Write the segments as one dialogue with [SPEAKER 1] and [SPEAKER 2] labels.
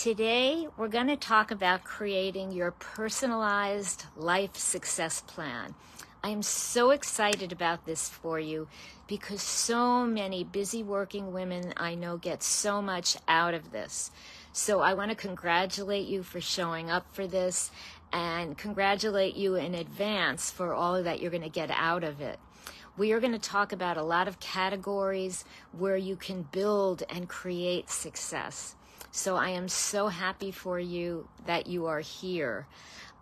[SPEAKER 1] Today, we're going to talk about creating your personalized life success plan. I am so excited about this for you because so many busy working women I know get so much out of this. So I want to congratulate you for showing up for this and congratulate you in advance for all that you're going to get out of it. We are going to talk about a lot of categories where you can build and create success. So I am so happy for you that you are here.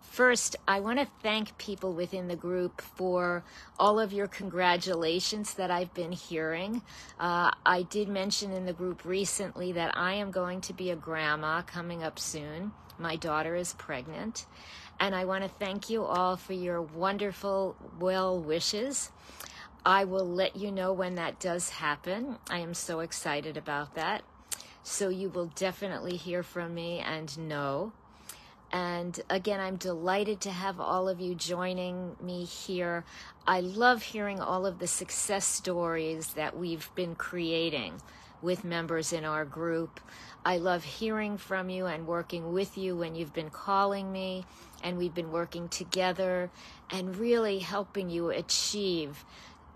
[SPEAKER 1] First, I want to thank people within the group for all of your congratulations that I've been hearing. I did mention in the group recently that I am going to be a grandma coming up soon. My daughter is pregnant. And I want to thank you all for your wonderful well wishes. I will let you know when that does happen. I am so excited about that. So you will definitely hear from me and know. And again, I'm delighted to have all of you joining me here. I love hearing all of the success stories that we've been creating with members in our group. I love hearing from you and working with you when you've been calling me and we've been working together and really helping you achieve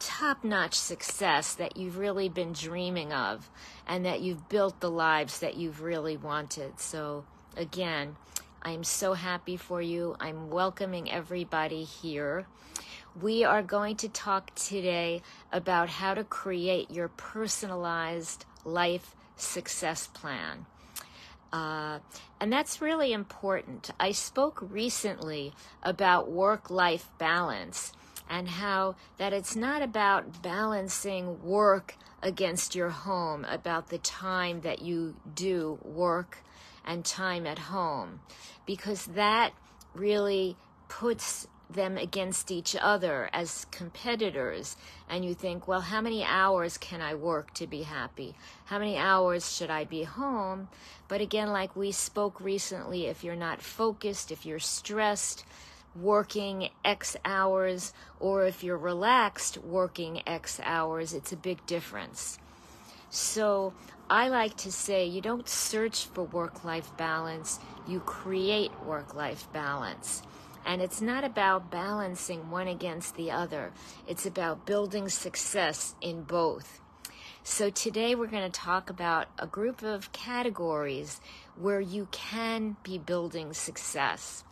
[SPEAKER 1] top-notch success that you've really been dreaming of and that you've built the lives that you've really wanted. So again, I'm so happy for you. I'm welcoming everybody here. We are going to talk today about how to create your personalized life success plan. And that's really important. I spoke recently about work-life balance and how that it's not about balancing work against your home, about the time that you do work and time at home, because that really puts them against each other as competitors. And you think, well, how many hours can I work to be happy? How many hours should I be home? But again, like we spoke recently, if you're not focused, if you're stressed, working X hours, or if you're relaxed working X hours, it's a big difference. So I like to say you don't search for work-life balance, you create work-life balance. And it's not about balancing one against the other. It's about building success in both. So today we're going to talk about a group of categories where you can be building success.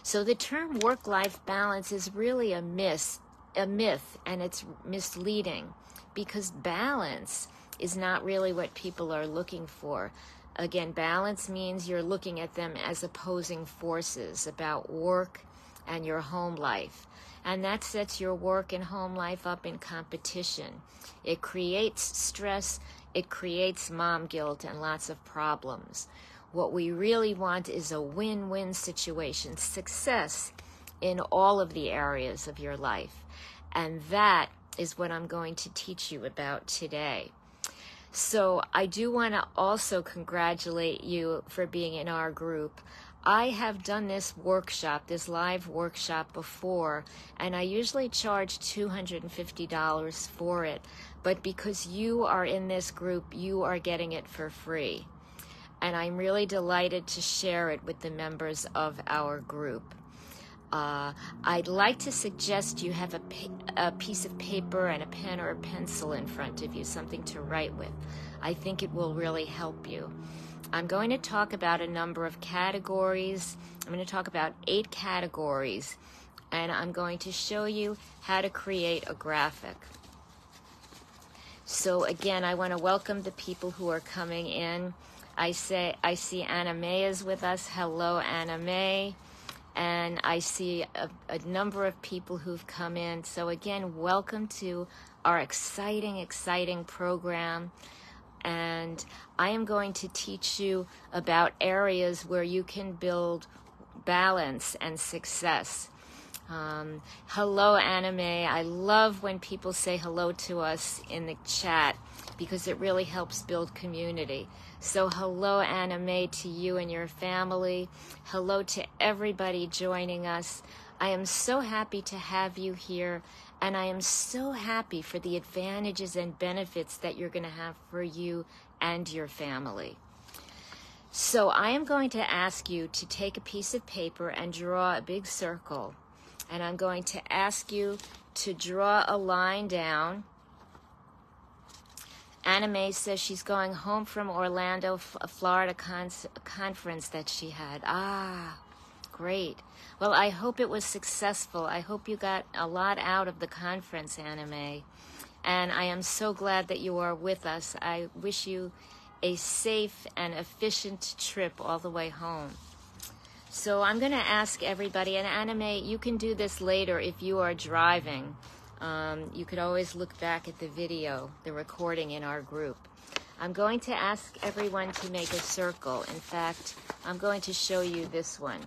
[SPEAKER 1] So the term work-life balance is really a myth, and it's misleading because balance is not really what people are looking for. Again, balance means you're looking at them as opposing forces about work and your home life. And that sets your work and home life up in competition. It creates stress, it creates mom guilt and lots of problems. What we really want is a win-win situation, success in all of the areas of your life. And that is what I'm going to teach you about today. So I do want to also congratulate you for being in our group. I have done this workshop, this live workshop before, and I usually charge $250 for it. But because you are in this group, you are getting it for free. And I'm really delighted to share it with the members of our group. I'd like to suggest you have a piece of paper and a pen or a pencil in front of you, something to write with. I think it will really help you. I'm going to talk about a number of categories. I'm going to talk about 8 categories, and I'm going to show you how to create a graphic. So again, I want to welcome the people who are coming in. I see Anna May is with us. Hello, Anna May. And I see a number of people who've come in. So again, welcome to our exciting program. And I am going to teach you about areas where you can build balance and success. Hello, Anna May. I love when people say hello to us in the chat because it really helps build community. So hello, Anna May, to you and your family. Hello to everybody joining us. I am so happy to have you here, and I am so happy for the advantages and benefits that you're going to have for you and your family. So I am going to ask you to take a piece of paper and draw a big circle. And I'm going to ask you to draw a line down. Anna Mae says she's going home from Orlando, Florida conference that she had. Ah, great. Well, I hope it was successful. I hope you got a lot out of the conference, Anna Mae. And I am so glad that you are with us. I wish you a safe and efficient trip all the way home. So I'm going to ask everybody, and Anna Mae, you can do this later if you are driving. You could always look back at the video, the recording in our group. I'm going to ask everyone to make a circle. In fact, I'm going to show you this one.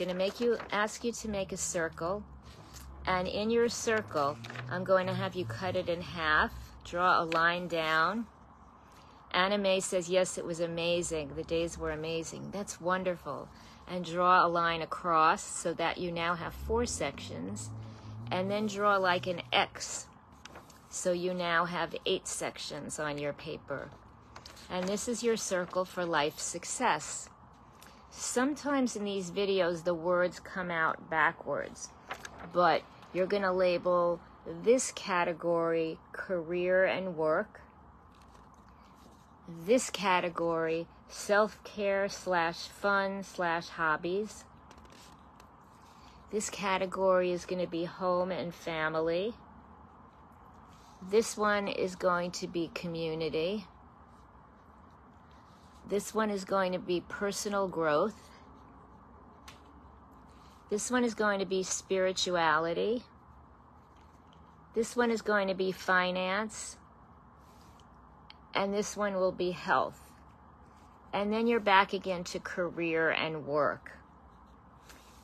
[SPEAKER 1] I'm going to ask you to make a circle. And in your circle, I'm going to have you cut it in half, draw a line down. Anna Mae says, yes, it was amazing. The days were amazing. That's wonderful. And draw a line across so that you now have 4 sections. And then draw like an X. So you now have 8 sections on your paper. And this is your circle for life success. Sometimes in these videos, the words come out backwards. But you're going to label this category career and work. This category self-care / fun / hobbies. This category is going to be home and family. This one is going to be community. This one is going to be personal growth. This one is going to be spirituality. This one is going to be finance. And this one will be health. And then you're back again to career and work.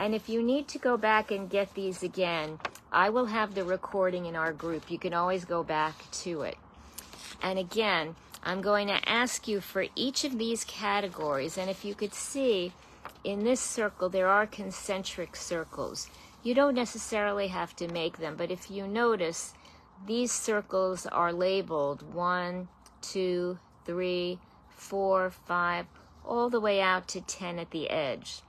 [SPEAKER 1] And if you need to go back and get these again, I will have the recording in our group. You can always go back to it. And again, I'm going to ask you for each of these categories. And if you could see, in this circle, there are concentric circles. You don't necessarily have to make them, but if you notice, these circles are labeled 1, 2, 3, 4, 5, all the way out to 10 at the edge.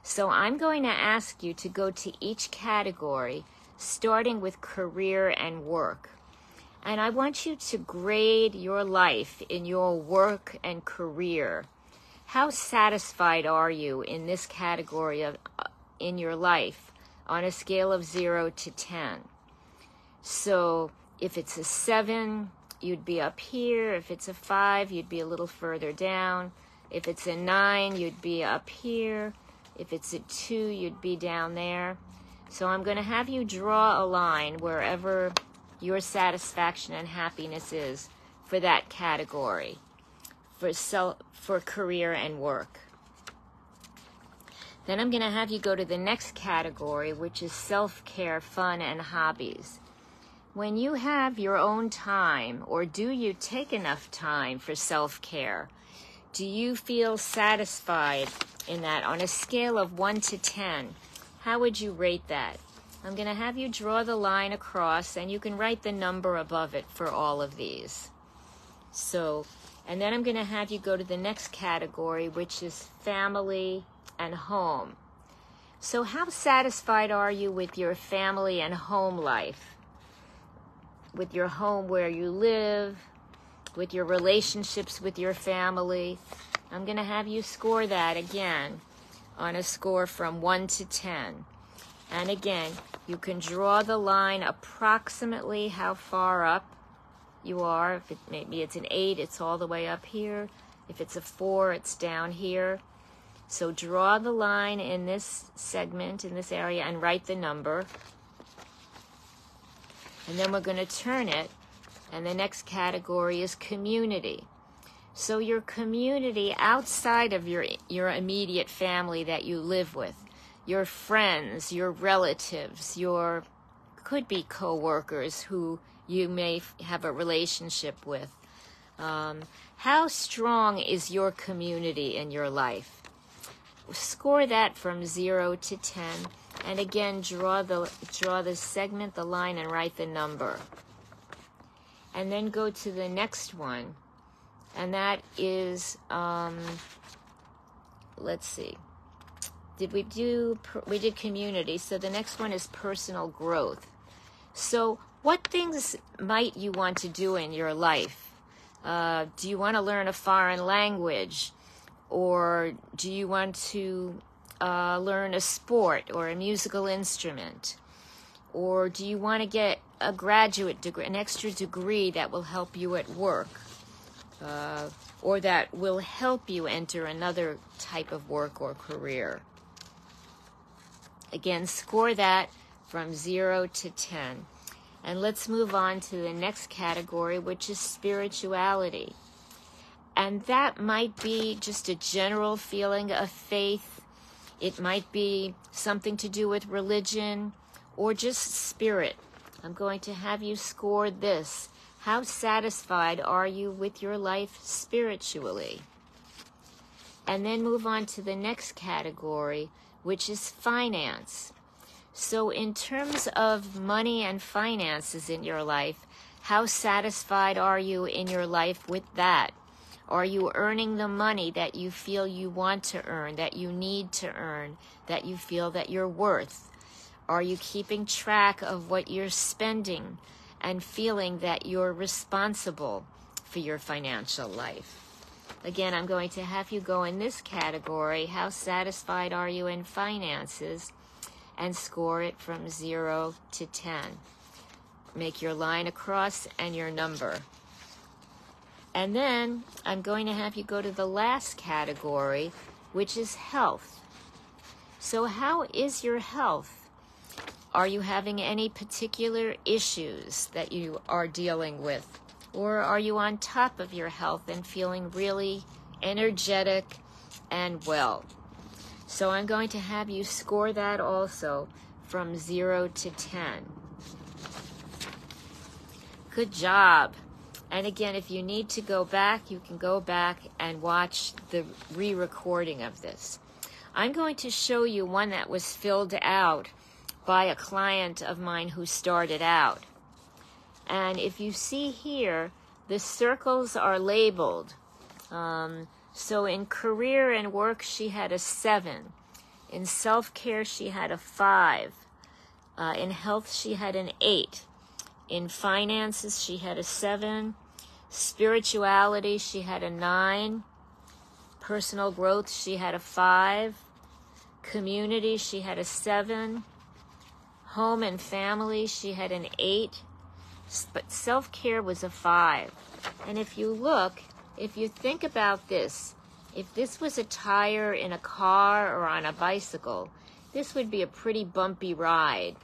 [SPEAKER 1] So I'm going to ask you to go to each category, starting with career and work. And I want you to grade your life in your work and career. How satisfied are you in this category in your life on a scale of 0 to 10? So if it's a 7, you'd be up here. If it's a 5, you'd be a little further down. If it's a 9, you'd be up here. If it's a 2, you'd be down there. So I'm going to have you draw a line wherever your satisfaction and happiness is for that category, for career and work. Then I'm going to have you go to the next category, which is self-care, fun, and hobbies. When you have your own time, or do you take enough time for self-care? Do you feel satisfied in that? On a scale of 1 to 10, how would you rate that? I'm going to have you draw the line across, and you can write the number above it for all of these. So, and then I'm going to have you go to the next category, which is family and home. So how satisfied are you with your family and home life? With your home where you live, with your relationships with your family? I'm going to have you score that again on a score from 1 to 10. And again, you can draw the line approximately how far up you are. If maybe it's an 8, it's all the way up here. If it's a 4, it's down here. So draw the line in this segment, in this area, and write the number. And then we're going to turn it, and the next category is community. So your community outside of your immediate family that you live with, your friends, your relatives, could be co-workers who you may have a relationship with. How strong is your community in your life? Score that from 0 to 10, and again draw the segment, the line, and write the number. And then go to the next one, and that is let's see. We did community. So the next one is personal growth. So what things might you want to do in your life? Do you want to learn a foreign language? Or do you want to learn a sport or a musical instrument? Or do you want to get a graduate degree, an extra degree that will help you at work? Or that will help you enter another type of work or career? Again, score that from 0 to 10. And let's move on to the next category, which is spirituality. And that might be just a general feeling of faith. It might be something to do with religion or just spirit. I'm going to have you score this. How satisfied are you with your life spiritually? And then move on to the next category, which is finance. So in terms of money and finances in your life, how satisfied are you in your life with that? Are you earning the money that you feel you want to earn, that you need to earn, that you feel that you're worth? Are you keeping track of what you're spending and feeling that you're responsible for your financial life? Again, I'm going to have you go in this category, how satisfied are you in finances, and score it from 0 to 10. Make your line across and your number. And then I'm going to have you go to the last category, which is health. So how is your health? Are you having any particular issues that you are dealing with? Or are you on top of your health and feeling really energetic and well? So I'm going to have you score that also from 0 to 10. Good job. And again, if you need to go back, you can go back and watch the re-recording of this. I'm going to show you one that was filled out by a client of mine who started out. And if you see here, the circles are labeled. So in career and work, she had a 7. In self-care, she had a 5. In health, she had an 8. In finances, she had a 7. Spirituality, she had a 9. Personal growth, she had a 5. Community, she had a 7. Home and family, she had an 8. But self-care was a 5. And if you look, if you think about this, if this was a tire in a car or on a bicycle, this would be a pretty bumpy ride.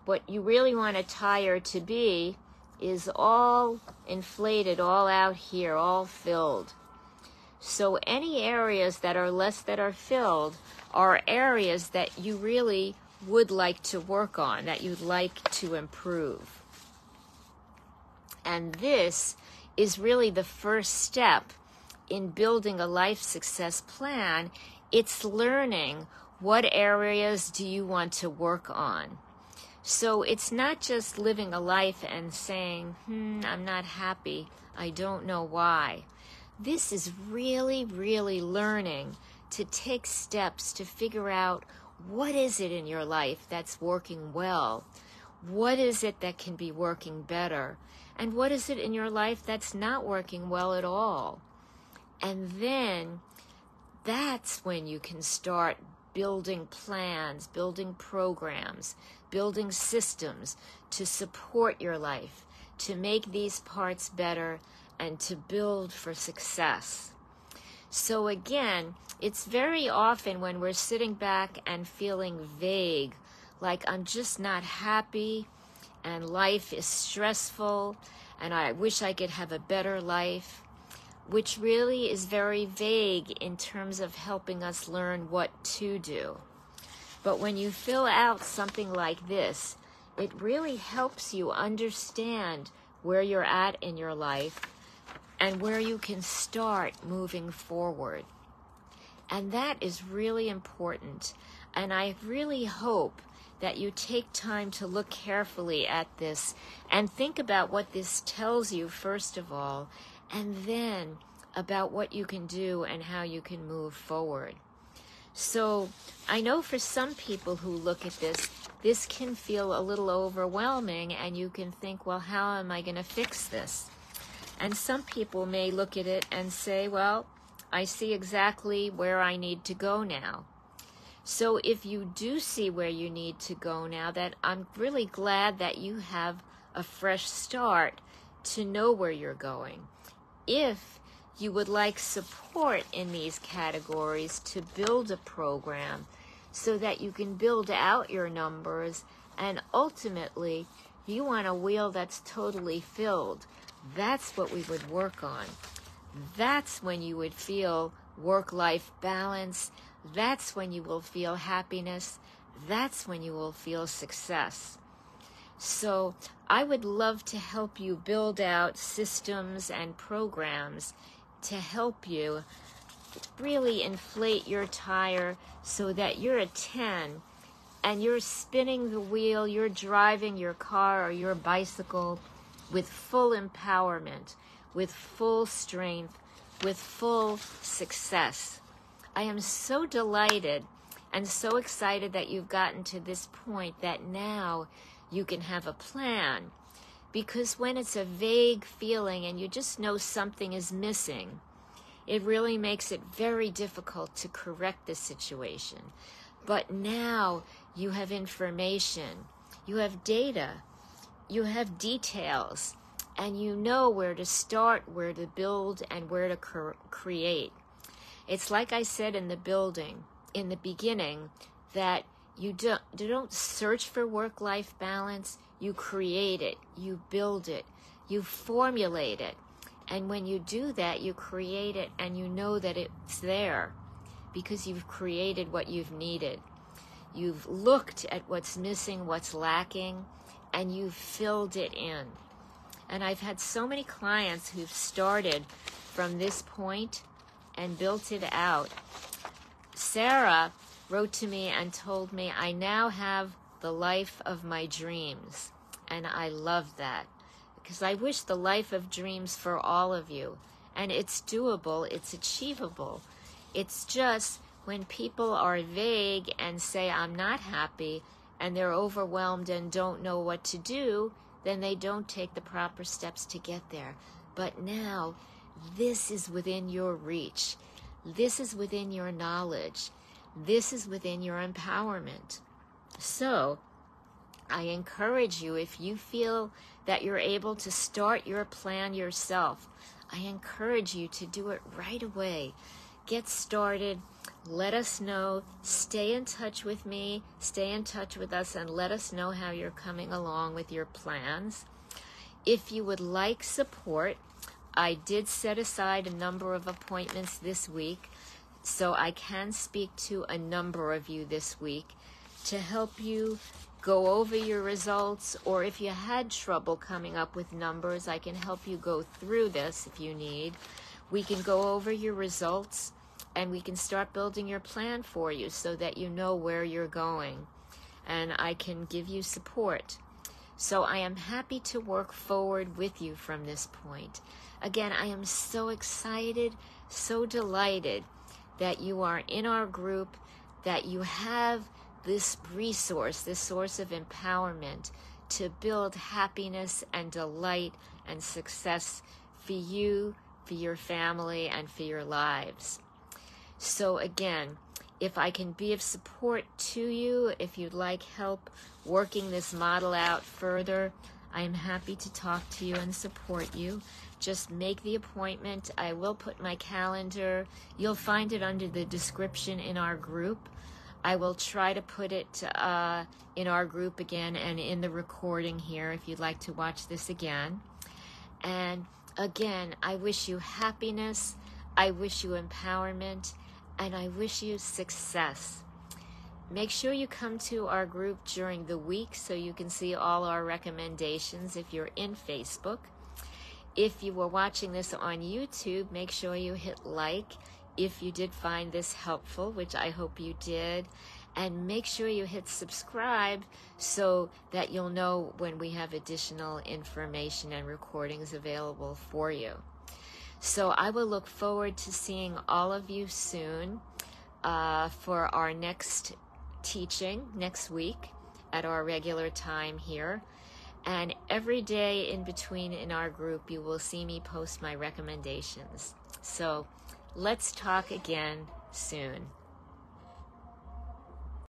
[SPEAKER 1] What you really want a tire to be is all inflated, all out here, all filled. So any areas that are less that are filled are areas that you really would like to work on, that you'd like to improve. And this is really the first step in building a life success plan. It's learning what areas do you want to work on. So it's not just living a life and saying, I'm not happy, I don't know why. This is really, really learning to take steps to figure out what is it in your life that's working well, what is it that can be working better, and what is it in your life that's not working well at all. And then that's when you can start building plans, building programs, building systems to support your life, to make these parts better, and to build for success. So again, it's very often when we're sitting back and feeling vague, like I'm just not happy, and life is stressful, and I wish I could have a better life, which really is very vague in terms of helping us learn what to do. But when you fill out something like this, it really helps you understand where you're at in your life and where you can start moving forward. And that is really important. And I really hope that you take time to look carefully at this and think about what this tells you, first of all, and then about what you can do and how you can move forward. So I know for some people who look at this can feel a little overwhelming, and you can think, well, how am I going to fix this? And some people may look at it and say, well, I see exactly where I need to go now. So if you do see where you need to go now, that I'm really glad that you have a fresh start to know where you're going. If you would like support in these categories to build a program so that you can build out your numbers, and ultimately you want a wheel that's totally filled, that's what we would work on. That's when you would feel work-life balance. That's when you will feel happiness. That's when you will feel success. So I would love to help you build out systems and programs to help you really inflate your tire so that you're a 10 and you're spinning the wheel, you're driving your car or your bicycle with full empowerment, with full strength, with full success. I am so delighted and so excited that you've gotten to this point that now you can have a plan. Because when it's a vague feeling and you just know something is missing, it really makes it very difficult to correct the situation. But now you have information, you have data, you have details, and you know where to start, where to build, and where to create. It's like I said in the beginning, that you don't search for work-life balance, you create it, you build it, you formulate it. And when you do that, you create it and you know that it's there because you've created what you've needed. You've looked at what's missing, what's lacking, and you've filled it in. And I've had so many clients who've started from this point and built it out. Sarah wrote to me and told me, I now have the life of my dreams. And I love that, because I wish the life of dreams for all of you. And it's doable, it's achievable. It's just when people are vague and say, I'm not happy, and they're overwhelmed and don't know what to do, then they don't take the proper steps to get there. But now, this is within your reach. This is within your knowledge. This is within your empowerment. So, I encourage you, if you feel that you're able to start your plan yourself, I encourage you to do it right away. Get started. Let us know. Stay in touch with me. Stay in touch with us and let us know how you're coming along with your plans. If you would like support, I did set aside a number of appointments this week, so I can speak to a number of you this week to help you go over your results, or if you had trouble coming up with numbers, I can help you go through this if you need. We can go over your results and we can start building your plan for you so that you know where you're going, and I can give you support. So I am happy to work forward with you from this point. Again, I am so excited, so delighted that you are in our group, that you have this resource, this source of empowerment to build happiness and delight and success for you, for your family, and for your lives. So again, if I can be of support to you, if you'd like help working this model out further, I am happy to talk to you and support you. Just make the appointment. I will put my calendar. You'll find it under the description in our group. I will try to put it in our group again and in the recording here if you'd like to watch this again. And again, I wish you happiness, I wish you empowerment, and I wish you success. Make sure you come to our group during the week so you can see all our recommendations if you're in Facebook. If you were watching this on YouTube, make sure you hit like if you did find this helpful, which I hope you did. And make sure you hit subscribe so that you'll know when we have additional information and recordings available for you. So I will look forward to seeing all of you soon. for our next teaching next week at our regular time here. And every day in between in our group, you will see me post my recommendations. So let's talk again soon.